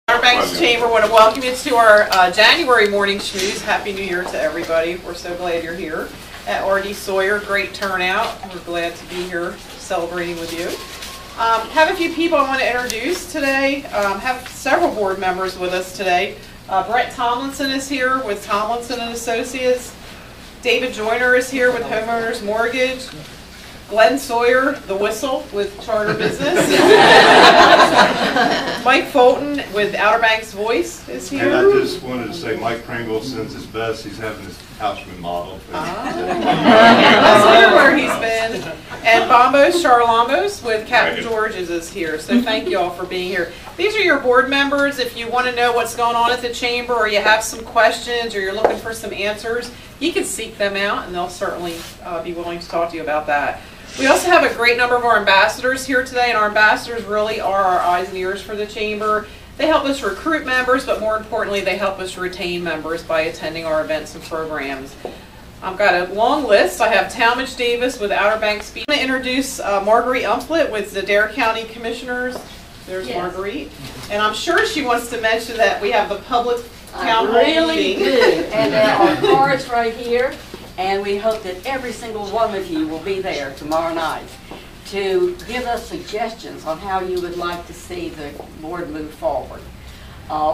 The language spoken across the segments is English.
Outer Banks Chamber want to welcome you to our January morning schmooze. Happy New Year to everybody. We're so glad you're here at RD Sawyer. Great turnout. We're glad to be here celebrating with you. Have a few people I want to introduce today. Have several board members with us today. Brett Tomlinson is here with Tomlinson and Associates. David Joyner is here with Homeowners Mortgage. Glenn Sawyer, the whistle, with Charter Business. Mike Fulton with Outer Banks Voice is here. And I just wanted to say Mike Pringle sends his best. He's having his house remodeled. That's where he's been. And Bombos Charlamos with Captain George's is here. So thank you all for being here. These are your board members. If you want to know what's going on at the chamber, or you have some questions, or you're looking for some answers, you can seek them out, and they'll certainly be willing to talk to you about that. We also have a great number of our ambassadors here today, and our ambassadors really are our eyes and ears for the chamber. They help us recruit members, but more importantly, they help us retain members by attending our events and programs. I've got a long list. I have Talmadge Davis with Outer Banks. I'm going to introduce Marguerite Umflett with the Dare County Commissioners. There's Marguerite. And I'm sure she wants to mention that we have the public town hall meeting. I really do. And there are cards right here. And we hope that every single one of you will be there tomorrow night to give us suggestions on how you would like to see the board move forward.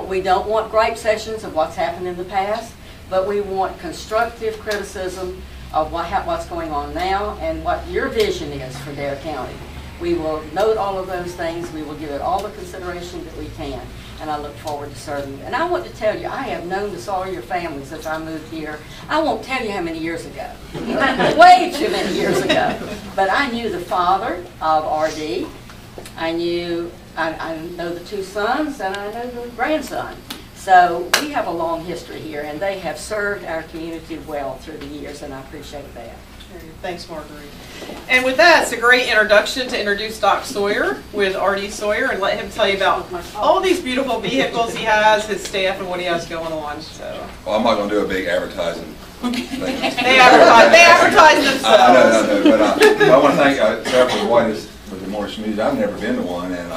We don't want gripe sessions of what's happened in the past, but we want constructive criticism of what's going on now and what your vision is for Dare County. We will note all of those things. We will give it all the consideration that we can. And I look forward to serving you. And I want to tell you, I have known the Sawyer family since I moved here. I won't tell you how many years ago. Way too many years ago. But I knew the father of RD. I know the two sons, and I know the grandson. So we have a long history here, and they have served our community well through the years, and I appreciate that. Thanks, Marguerite. And with that, it's a great introduction to introduce Doc Sawyer with RD Sawyer and let him tell you about all these beautiful vehicles he has, his staff, and what he has going on. So. Well, I'm not going to do a big advertising thing. They advertise themselves. No, but I want to thank Sarah for with the morning schmooze. I've never been to one, and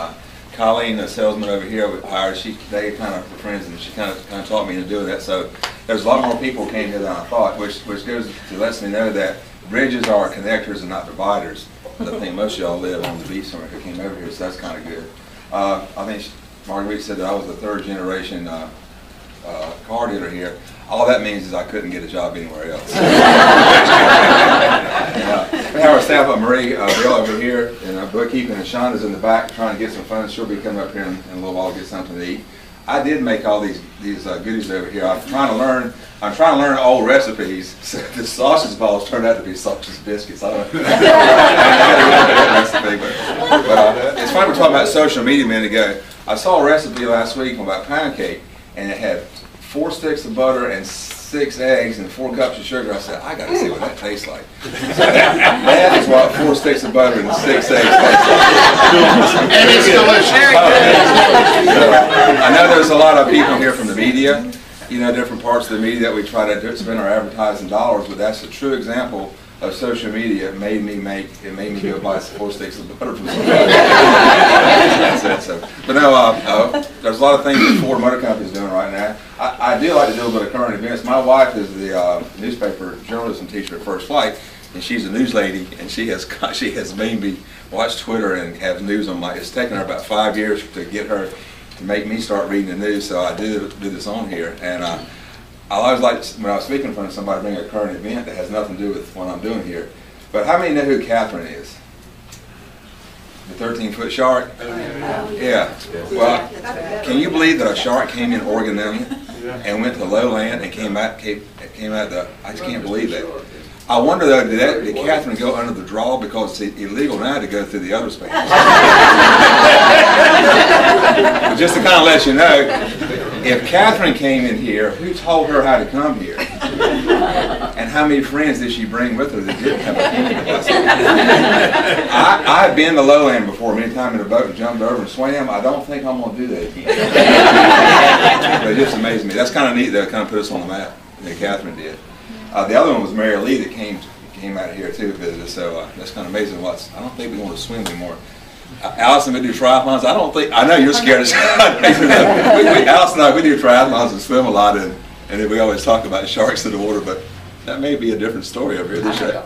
Colleen, the salesman over here, hired. They kind of were friends, and she kind of taught me into doing that. So there's a lot more people who came here than I thought, which goes to lets me know that bridges are connectors and not dividers. I think most of y'all live on the beach somewhere who came over here, so that's kind of good. I think Marguerite said that I was the third generation car dealer here. All that means is I couldn't get a job anywhere else. We have our staff up, Marie Bill over here, and bookkeeping, and Shonda's in the back trying to get some funds. She'll be coming up here in a little while to get something to eat. I did make all these goodies over here. I'm trying to learn old recipes. So the sausage balls turned out to be sausage biscuits. I don't know. But it's funny we're talking about social media a minute ago. I saw a recipe last week about pound cake, and it had 4 sticks of butter and 6 eggs and 4 cups of sugar. I said, I got to see what that tastes like. So that is what 4 sticks of butter and 6 eggs taste like. And it's delicious. Very good. So, I know there's a lot of people here from the media, different parts of the media that we try to spend our advertising dollars, but that's a true example of social media. It made me go buy 4 sticks of butter from somebody. That's it. So, but no, there's a lot of things that Ford Motor Company is doing right now. I do like to do a bit of current events. My wife is the newspaper journalism teacher at First Flight, and she's a news lady, and she has made me watch Twitter and have news on my. It's taken her about 5 years to get her to make me start reading the news. So I do this on here, and I always like when I was speaking in front of somebody, bring a current event that has nothing to do with what I'm doing here. But how many know who Catherine is? The 13-foot shark? Yeah. Well, can you believe that a shark came in Oregon and went to lowland and came out I just can't believe that. I wonder though, did Catherine go under the draw because it's illegal now to go through the other space? But just to kind of let you know, if Catherine came in here, who told her how to come here? And how many friends did she bring with her that didn't have a I've been to lowland before many times in a boat and jumped over and swam. I don't think I'm going to do that again. But it just amazed me. That's kind of neat that kind of put us on the map, that Catherine did. The other one was Mary Lee that came out here too to visit us, so that's kind of amazing. I don't think we want to swim anymore. Allison, we do triathlons. I know you're scared of Allison and I, we do triathlons and swim a lot, and then we always talk about sharks in the water, but that may be a different story over here this year.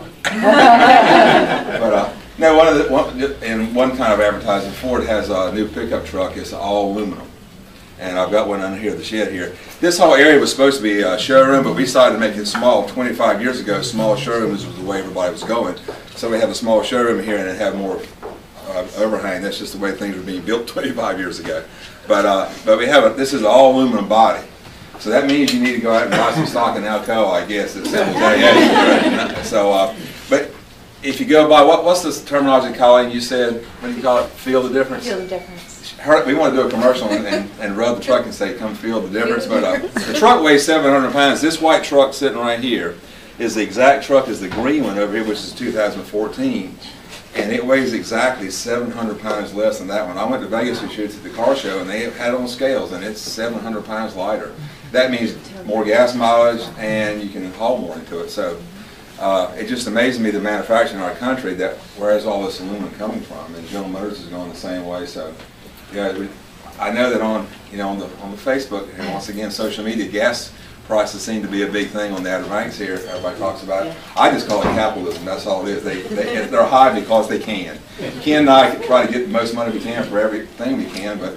But no, one kind of advertising, Ford has a new pickup truck. It's all aluminum. And I've got one under here, the shed here. This whole area was supposed to be a showroom, but we decided to make it small. 25 years ago, small showrooms was the way everybody was going. So we have a small showroom here and it had more overhang. That's just the way things were being built 25 years ago. But we have this is an all aluminum body. So that means you need to go out and buy some stock in alcohol, I guess. It's simple as so, but if you go by, what's this terminology, Colleen? You said, what do you call it? Feel the difference? Feel the difference. We want to do a commercial and rub the truck and say, come feel the difference. But the truck weighs 700 pounds. This white truck sitting right here is the exact truck as the green one over here, which is 2014. And it weighs exactly 700 pounds less than that one. I went to Vegas to shoot at the car show, and they had it on scales, and it's 700 pounds lighter. That means more gas mileage, and you can haul more into it. So it just amazes me the manufacturing in our country, that where's all this aluminum coming from? And General Motors is going the same way. So yeah, I know that on on the Facebook, and once again social media, gas prices seem to be a big thing on the Outer Banks here. Everybody talks about it. I just call it capitalism. That's all it is. They're high because they can. Ken and I try to get the most money we can for everything we can, but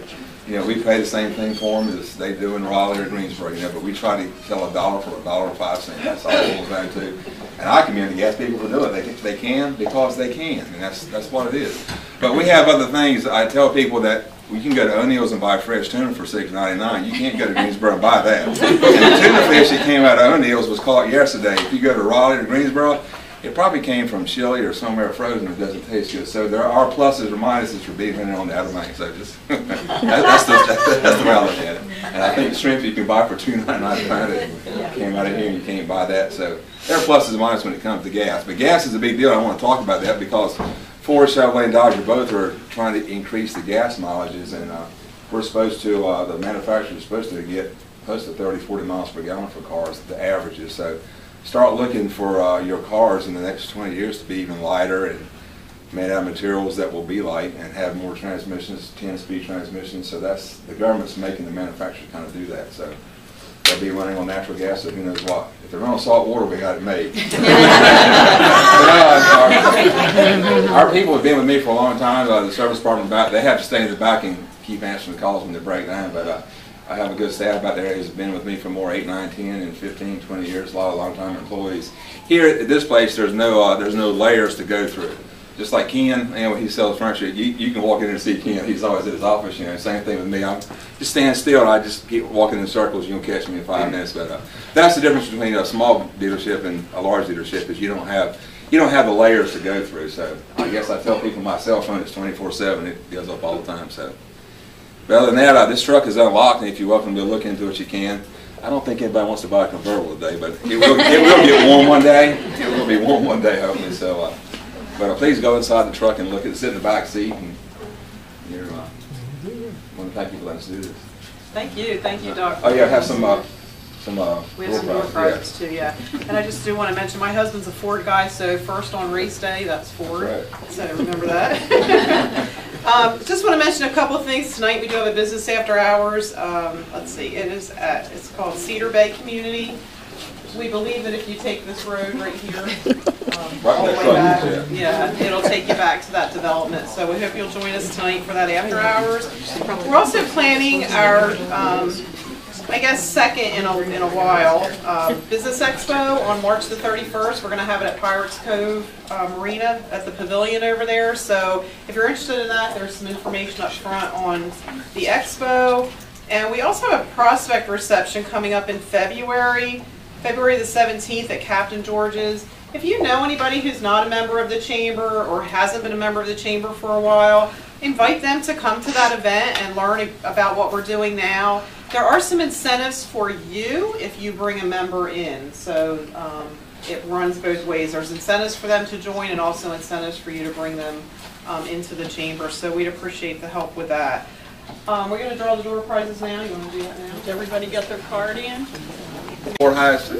we pay the same thing for them as they do in Raleigh or Greensboro. But we try to sell $1 for $1.05. That's all it boils down to. And I commend the gas people for doing it. They can because they can, and that's what it is. But we have other things. I tell people that you can go to O'Neill's and buy fresh tuna for $6.99. You can't go to Greensboro and buy that. And the tuna fish that came out of O'Neill's was caught yesterday. If you go to Raleigh or Greensboro, it probably came from Chile or somewhere frozen. It doesn't taste good. So there are pluses or minuses for being here on the Outer Banks. So just that's the way I look at it. And I think the shrimp you can buy for $2.99 a pound that came out of here, and you can't buy that. So there are pluses and minuses when it comes to gas. But gas is a big deal. I want to talk about that because Ford, Chevrolet, and Dodge both are trying to increase the gas mileages, and we're supposed to, the manufacturer is supposed to get close to 30, 40 miles per gallon for cars, the averages. So start looking for your cars in the next 20 years to be even lighter and made out of materials that will be light and have more transmissions, 10-speed transmissions. So that's, the government's making the manufacturer kind of do that. So they'll be running on natural gas, so who knows what. If they're running salt water, we got it made. Our people have been with me for a long time. The service department, they have to stay in the back and keep answering the calls when they break down. But I have a good staff out there who's been with me for more 8, 9, 10, and 15, 20 years. A lot of long-time employees. Here at this place, there's no layers to go through. Just like Ken, when he sells furniture, you can walk in and see Ken. He's always at his office. Same thing with me. I'm just stand still, and I just keep walking in circles. You'll catch me in 5 minutes. But that's the difference between a small dealership and a large dealership, is you don't have the layers to go through. So I guess I tell people my cell phone is 24/7. It goes up all the time. So, but other than that, this truck is unlocked, and if you're welcome to look into it, you can. I don't think anybody wants to buy a convertible today, but it will get warm one day. It will be warm one day, hopefully. So. But please go inside the truck and look at it, sit in the back seat, and I want to thank you for letting us do this. Thank you, Doc. Oh yeah, I have some we have some door prizes too, yeah. And I just do want to mention my husband's a Ford guy, so first on race day, that's Ford. Right. So remember that. Just want to mention a couple of things tonight. We do have a business after hours. Let's see, it's called Cedar Bay Community. We believe that if you take this road right here, all the way back, it'll take you back to that development. So we hope you'll join us tonight for that after hours. We're also planning our, I guess, second in a while, Business Expo on March the 31st. We're going to have it at Pirates Cove Marina at the pavilion over there. So if you're interested in that, there's some information up front on the expo. And we also have a prospect reception coming up in February the 17th at Captain George's. If you know anybody who's not a member of the Chamber or hasn't been a member of the Chamber for a while, invite them to come to that event and learn about what we're doing now. There are some incentives for you if you bring a member in. So it runs both ways. There's incentives for them to join and also incentives for you to bring them into the Chamber. So we'd appreciate the help with that. We're going to draw the door prizes now. You want to do that now? Did everybody get their card in? Courthouse,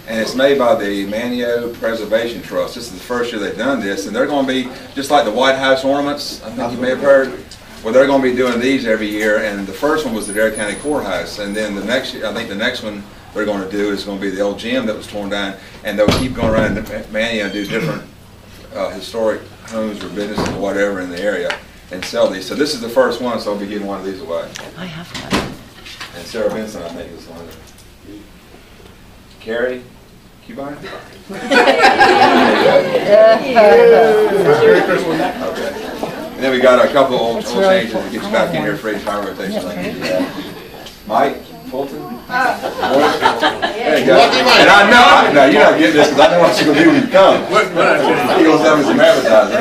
and it's made by the Manteo Preservation Trust. This is the first year they've done this, and they're going to be just like the White House ornaments. I think you may have heard. Well, they're going to be doing these every year, and the first one was the Dare County Courthouse, and then the next year, I think the next one they're going to do is going to be the old gym that was torn down, and they'll keep going around Manteo and do different historic homes or businesses or whatever in the area and sell these. So this is the first one, so I'll be giving one of these away. I have one. And Sarah Benson, I think, is one. Carrie, Cubine? Okay. And then we got a couple of old changes to get you back in here for each fire rotation. Mike Fulton? There you go. And I know, you're not getting this because I know what you're going to do when you come. He goes down with some advertising.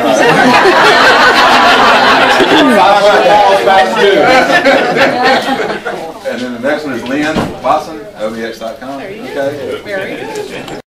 And then the next one is Lynn Bosson, OBX.com. There you go. Okay. Very good.